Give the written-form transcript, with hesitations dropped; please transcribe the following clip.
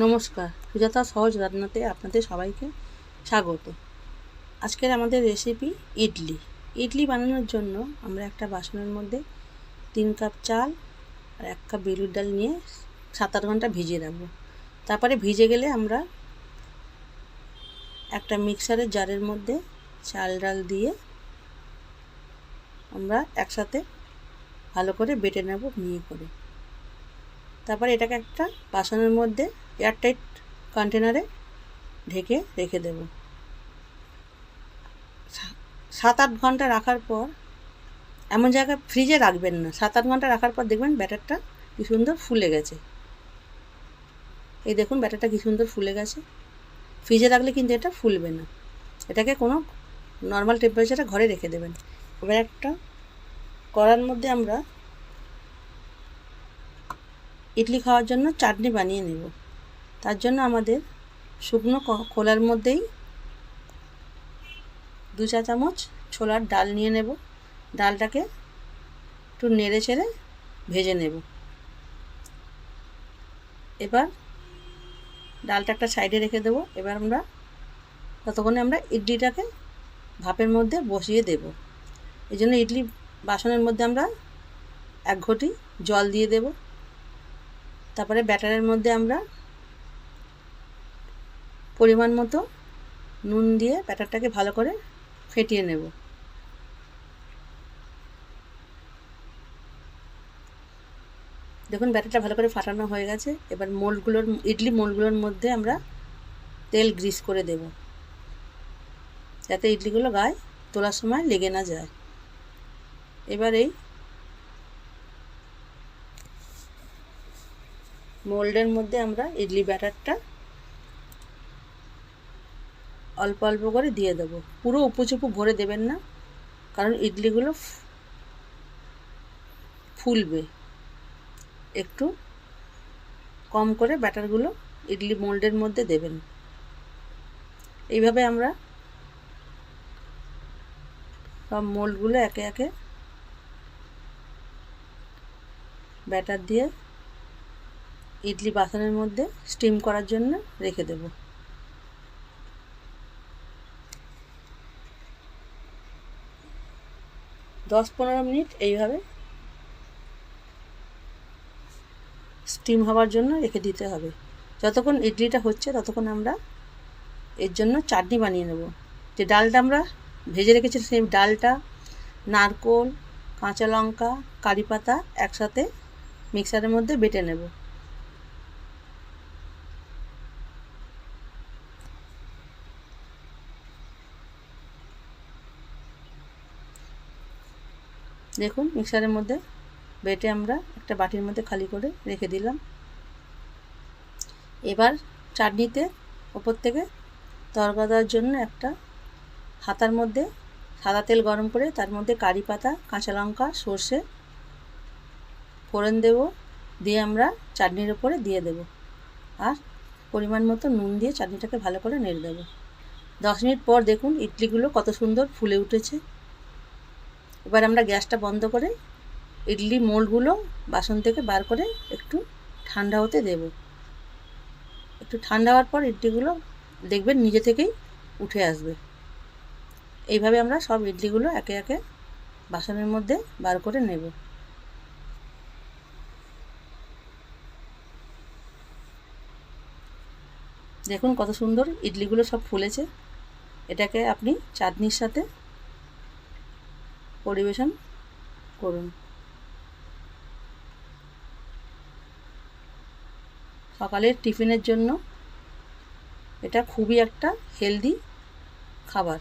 নমস্কার, সুজাতা সহজ রান্নাতে আপনাদের সবাইকে স্বাগত। আজকের আমাদের রেসিপি ইডলি বানানোর জন্য আমরা একটা বাসনের মধ্যে 3 কাপ চাল আর 1 কাপ বিউলির ডাল নিয়ে 7-8 ঘন্টা ভিজিয়ে রাখবো। তারপরে ভিজে গেলে আমরা একটা মিক্সারের জারের মধ্যে চাল ডাল দিয়ে আমরা একসাথে ভালো করে বেটে নেব মিহি করে। তারপরে এটাকে একটা বাসনের মধ্যে এয়ারটাইট কন্টেনারে ঢেকে রেখে দেব। 7-8 ঘন্টা রাখার পর, এমন জায়গায় ফ্রিজে রাখবেন না, 7-8 ঘন্টা রাখার পর দেখবেন ব্যাটারটা কি সুন্দর ফুলে গেছে। এই দেখুন ব্যাটারটা কি সুন্দর ফুলে গেছে। ফ্রিজে রাখলে কিন্তু এটা ফুলবে না। এটাকে কোনো নর্মাল টেম্পারেচারে ঘরে রেখে দেবেন। এবার একটা কড়ার মধ্যে আমরা ইডলি খাওয়ার জন্য চাটনি বানিয়ে নেব। তার জন্য আমাদের শুকনো খোলার মধ্যেই 2 চা চামচ ছোলার ডাল নিয়ে নেব। ডালটাকে একটু নেড়ে চেড়ে ভেজে নেব। এবার ডালটা একটা সাইডে রেখে দেব। এবার আমরা ততক্ষণে আমরা ইডলিটাকে ভাপের মধ্যে বসিয়ে দেব। এই জন্য ইডলি বাসনের মধ্যে আমরা 1 ঘটি জল দিয়ে দেব। তারপরে ব্যাটারের মধ্যে আমরা পরিমাণ মতো নুন দিয়ে ব্যাটারটাকে ভালো করে ফেটিয়ে নেব। দেখুন ব্যাটারটা ভালো করে ফাটানো হয়ে গেছে। এবার ইডলি মোল্ডগুলোর মধ্যে আমরা তেল গ্রিস করে দেব, যাতে ইডলিগুলো গায়ে তোলার সময় লেগে না যায়। এবার এই মোল্ডের মধ্যে আমরা ইডলি ব্যাটারটা অল্প অল্প করে দিয়ে দেব। পুরো উপচুপু ভরে দেবেন না, কারণ ইডলিগুলো ফুলবে। একটু কম করে ব্যাটারগুলো ইডলি মোল্ডের মধ্যে দেবেন। এইভাবে আমরা সব মোল্ডগুলো একে একে ব্যাটার দিয়ে ইডলি বাসনের মধ্যে স্টিম করার জন্য রেখে দেব। দশ 15 মিনিট এইভাবে স্টিম হওয়ার জন্য রেখে দিতে হবে। যতক্ষণ ইডলিটা হচ্ছে ততক্ষণ আমরা এর জন্য চাটনি বানিয়ে নেব। যে ডালটা আমরা ভেজে রেখেছি সেই ডালটা, নারকোল, কাঁচা লঙ্কা, কারি পাতা একসাথে মিক্সারের মধ্যে বেটে নেব। দেখুন মিক্সারের মধ্যে বেটে আমরা একটা বাটির মধ্যে খালি করে রেখে দিলাম। এবার চাটনিতে ওপর থেকে তড়কা দেওয়ার জন্য একটা হাতার মধ্যে সাদা তেল গরম করে তার মধ্যে কারি পাতা, কাঁচা লঙ্কা, সর্ষে ফোড়ন দেব। দিয়ে আমরা চাটনির ওপরে দিয়ে দেব আর পরিমাণ মতো নুন দিয়ে চাটনিটাকে ভালো করে নেড়ে দেব। 10 মিনিট পর দেখুন ইডলিগুলো কত সুন্দর ফুলে উঠেছে। এবার আমরা গ্যাসটা বন্ধ করে ইডলি মোল্ডগুলো বাসন থেকে বার করে একটু ঠান্ডা হতে দেব। একটু ঠান্ডা হওয়ার পর ইডলিগুলো দেখবেন নিজে থেকেই উঠে আসবে। এইভাবে আমরা সব ইডলিগুলো একে একে বাসনের মধ্যে বার করে নেব। দেখুন কত সুন্দর ইডলিগুলো সব ফুলেছে। এটাকে আপনি চাটনির সাথে পরিবেশন করুন। সকালের টিফিনের জন্য এটা খুবই একটা হেলদি খাবার।